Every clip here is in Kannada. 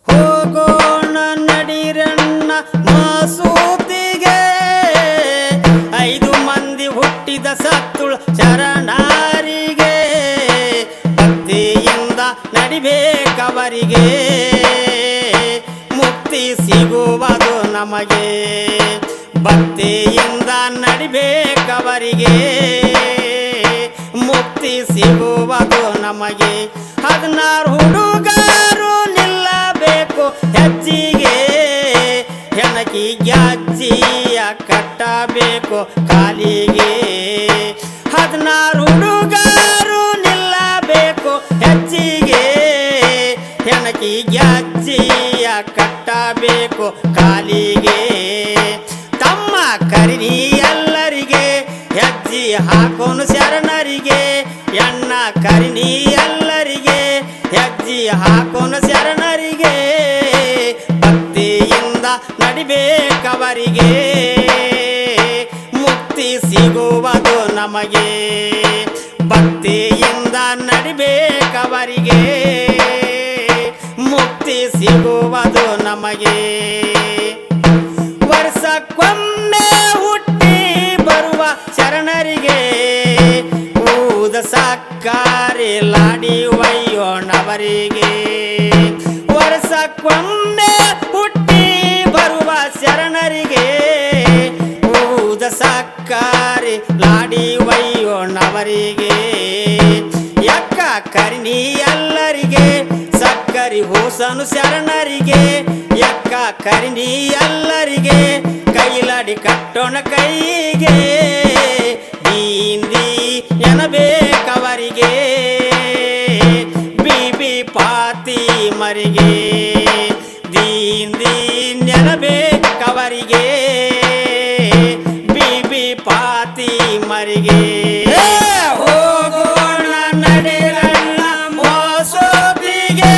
ಹೋಗೋಣ ನಡಿರಣ್ಣ ಮಸೂತಿಗೆ, 5 ಮಂದಿ ಹುಟ್ಟಿದ ಸತ್ತುಳ ಶರಣರಿಗೆ, ಭಕ್ತಿಯಿಂದ ನಡಿಬೇಕವರಿಗೆ ಮುಕ್ತಿ ಸಿಗುವುದು ನಮಗೆ. ಭಕ್ತಿಯಿಂದ ನಡಿಬೇಕವರಿಗೆ ಮುಕ್ತಿ ಸಿಗುವುದು ನಮಗೆ. 16 ಹುಡುಗರು ನಿಲ್ಲಬೇಕು ಹೆಜ್ಜಿಗೆ, ಹೆಣಕಿ ಗೆಜ್ಜಿಯ ಕಟ್ಟಬೇಕು ಕಾಲಿಗೆ. 16 ಹುಡುಗರು ನಿಲ್ಲಬೇಕು ಹೆಜ್ಜಿಗೆ, ಹೆಣಕಿ ಗೆಜ್ಜಿಯ ಕಟ್ಟಬೇಕು ಕಾಲಿಗೆ. ತಮ್ಮ ಕರಿನಿ ಎಲ್ಲರಿಗೆ ಹೆಜ್ಜಿ ಹಾಕೋನು ಶರಣರಿಗೆ, ಎಣ್ಣ ಕರಿನಿ ಎಲ್ಲರಿಗೆ ಹೆಜ್ಜಿ ಹಾಕೋನು ಶರಣರಿಗೆ. ಭಕ್ತಿಯಿಂದ ನಡಿಬೇಕವರಿಗೆ ಮುಕ್ತಿ ಸಿಗುವುದು ನಮಗೆ. ಭಕ್ತಿಯಿಂದ ನಡಿಬೇಕವರಿಗೆ ಮುಕ್ತಿ ಸಿಗುವುದು ನಮಗೆ. ವರ್ಷಕ್ಕೊಮ್ಮೆ ಹುಟ್ಟಿ ಬರುವ ಶರಣರಿಗೆ ಊದ ಸಕ್ಕರೆ ಲಾಡಿ ಒಯ್ಯೋಣವರಿಗೆ. ವರ್ಷಕ್ಕೊಮ್ಮೆ ಹುಟ್ಟಿ ಬರುವ ಶರಣರಿಗೆ ಊದ ಸಕ್ಕರೆ ಲಾಡಿ ಒಯ್ಯೋಣವರಿಗೆ. ಎಕ್ಕ ಕರಿನಿ ಎಲ್ಲರಿಗೆ ಸಕ್ಕರಿ ಹೂಸನು ಶರಣರಿಗೆ, ಎಕ್ಕ ಕರಿನಿ ಎಲ್ಲರಿಗೆ ಕೈಲಾಡಿ ಕಟ್ಟೋಣ ಕೈಗೆ. ದೀಂದಿ ಎನಬೇಕವರಿಗೆ ಬಿಬಿ ಪಾತಿ ಮರಿಗೆ, ದೀಂದಿ ನೆನಬೇಕವರಿಗೆ ಬಿಬಿ ಪಾತಿ ಮರಿಗೆ. ಹೋಗೋಣ ನಡಿರಣ್ಣ ಮಸೂತಿಗೆ,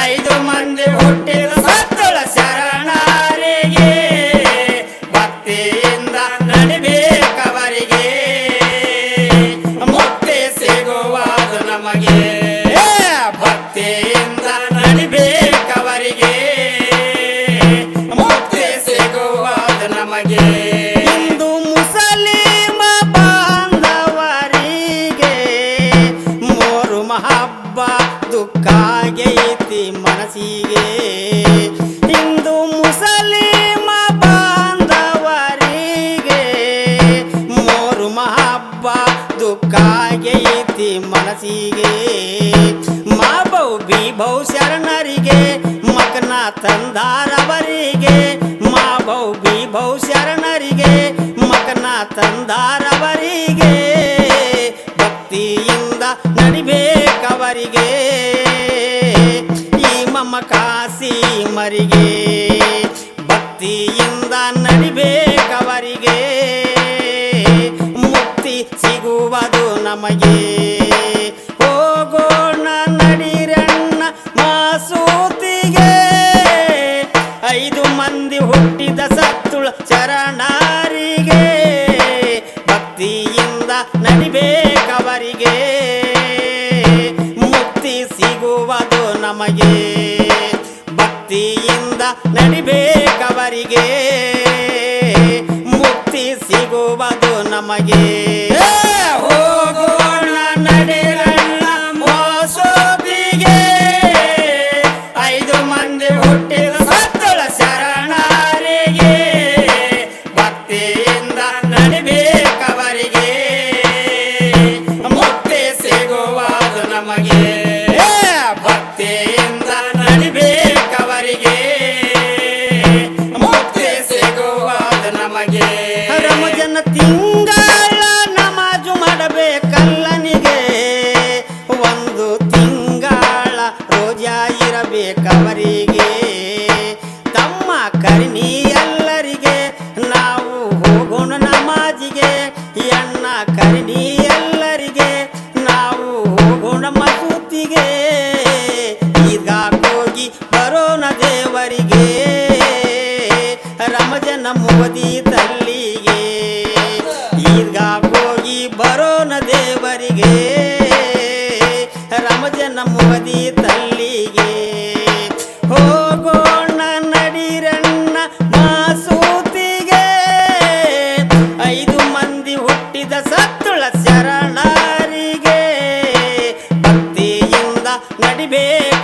5 ಮಂದಿ ಹುಟ್ಟಿದ ಸತ್ತುಳ ಶರಣರಿಗೆ, ಭಕ್ತಿಯಿಂದ ನಡಿಬೇಕವರಿಗೆ ಮುಕ್ತಿ ಸಿಗುವುದು ನಮಗೆ. ಭಕ್ತಿಯಿಂದ ನಡಿಬೇಕವರಿಗೆ ಮುಕ್ತಿ ಸಿಗುವುದು ನಮಗೆ. ಹಿಂದೂ ಮುಸಲಿಮ ಬಾಂಧವರಿಗೆ ಮೋರು ಮಹಬ್ಬ ದುಃಖ ಆಗೈತಿ ಮನಸ್ಸಿಗೆ. ಹಿಂದೂ ಮುಸಲಿಮ ಬಾಂಧವರಿಗೆ ಮೋರು ಮಹಬ್ಬ ದುಃಖ ಆಗೈತಿ ಮನಸ್ಸಿಗೆ. ಮಾಬೌ ಬಿಭೌ ಶರಣರಿಗೆ ಮಕನ ತಂದಾರವರಿಗೆ, ಮಾಬೌ ಬಿಭೌ ಶರಣರಿಗೆ ಮಕನ ತಂದಾರವರಿಗೆ. ಭಕ್ತಿಯಿಂದ ನಡಿಬೇಕವರಿಗೆ ಈ ಮಮ್ಮ ಕಾಸಿ ಮರಿಗೆ. ಭಕ್ತಿಯಿಂದ ನಡಿಬೇಕವರಿಗೆ ಮುಕ್ತಿ ಸಿಗುವುದು ನಮಗೆ. ಹೋಗೋಣ ನಡಿರಣ್ಣ ಮಸೂತಿಗೆ, 5 ಮಂದಿ ಹುಟ್ಟಿದ ಸತ್ತುಳ ಶರಣರಿಗೆ, ಭಕ್ತಿಯಿಂದ ನಡಿಬೇಕವರಿಗೆ ಮುಕ್ತಿ ಸಿಗುವುದು ನಮಗೆ. ಭಕ್ತಿಯಿಂದ ನಡಿಬೇಕವರಿಗೆ ಮುಕ್ತಿ ಸಿಗುವುದು ನಮಗೆ. ಹೋಗೋಣ ನಡಿರಣ್ಣ ಮಸೂತಿಗೆ, 5 ಮಂದಿ ಹುಟ್ಟಿದ ಸತ್ತುಳ ಶರಣರಿಗೆ, ಭಕ್ತಿಯಿಂದ ನಡಿಬೇಕವರಿಗೆ ಮುಕ್ತಿ ಸಿಗುವುದು ನಮಗೆ. ಭಕ್ತಿಯಿಂದ ನಡಿಬೇಕವರಿಗೆ ಮುಕ್ತಿ ಸಿಗುವುದು ನಮಗೆ. ರಂಜಾನ್ ತಿಂಗಳ ನಮಾಜು ಮಾಡಬೇಕಲ್ಲನಿಗೆ, 1 ತಿಂಗಳ ರೋಜಾ ಇರಬೇಕವರಿಗೆ. ತಮ್ಮ ಕರಿನಿ ಎಲ್ಲರಿಗೆ ನಾವು ಹೋಗೋಣ ನಮಾಜಿಗೆ, ಎಣ್ಣ ಕರಿನಿ ಎಲ್ಲರಿಗೆ ನಾವು ಹೋಗೋಣ ಮಸೂತಿಗೆ. ಈಗಾಗೋಗಿ ಬರೋಣ ದೇವರಿಗೆ ರಂಜಾನ್ ಮುಗದಿ ತಲ್ಲಿಗೆ. ಈಗಾಗೋಗಿ ಬರೋಣ ದೇವರಿಗೆ ರಂಜಾನ್ ಮುಗದಿ ತಲ್ಲಿಗೆ.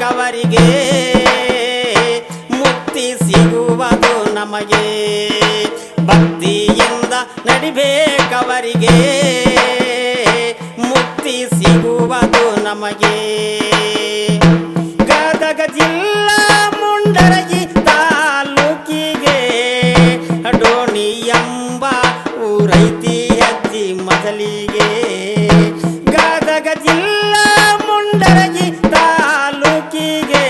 ನಡಿಬೇಕವರಿಗೆ ಮುಕ್ತಿ ಸಿಗುವುದು ನಮಗೆ ಭಕ್ತಿಯಿಂದ ನಡಿಬೇಕವರಿಗೆ ಮುಕ್ತಿ ಸಿಗುವುದು ನಮಗೆ ಗದಗ ಜಿಲ್ಲಾ ಮುಂಡರಗಿ ತಾಲೂಕಿಗೆ ಡೋಣಿ ಎಂಬ ಊರೈತಿ ಹೆಜ್ಜಿ ಮೊದಲಿಗೆ ಗದಗ ಜಿಲ್ಲಾ ಮುಂಡರಗಿ ತಾಲೂಕಿಗೆ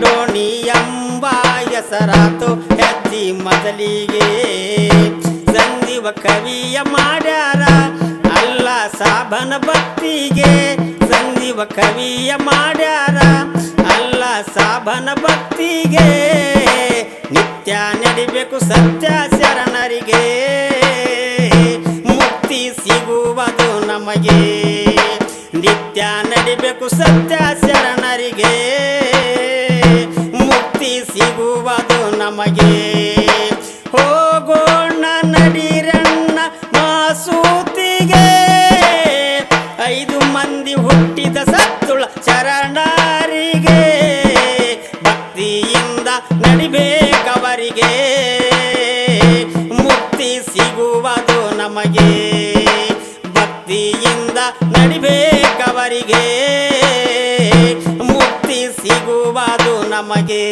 ಡೋಣಿ ಎಂಬ ಹೆಸರಾತು ಹೆಜ್ಜಿ ಮೊದಲಿಗೆ ಸಂಜೀವ ಕವಿಯ ಮಾಡ್ಯಾರ ಅಲ್ಲ ಸಾಬನ ಭಕ್ತಿಗೆ ಸಂಜೀವ ಕವಿಯ ಮಾಡ್ಯಾರ ಅಲ್ಲ ಸಾಬನ ಭಕ್ತಿಗೆ ನಿತ್ಯ ನಡಿಬೇಕು ಸತ್ಯ ಶರಣರಿಗೆ ಮುಕ್ತಿ ಸಿಗುವುದು ನಮಗೆ ನಿತ್ಯ ನಡಿಬೇಕು ಸತ್ಯ ಶರಣರಿಗೆ ಮುಕ್ತಿ ಸಿಗುವುದು ನಮಗೆ ಹೋಗೋಣ ನಡಿರಣ್ಣ ಮಾಸೂತಿಗೆ 5 ಮಂದಿ ಹುಟ್ಟಿದ ಸತ್ತುಳ ಶರಣರಿಗೆ ಭಕ್ತಿಯಿಂದ ನಡಿಬೇಕವರಿಗೆ ಮುಕ್ತಿ ಸಿಗುವುದು ನಮಗೆ ಭಕ್ತಿಯಿಂದ ನಡಿಬೇಕವರಿಗೆ ಮುಕ್ತಿ ಸಿಗುವುದು ನಮಗೆ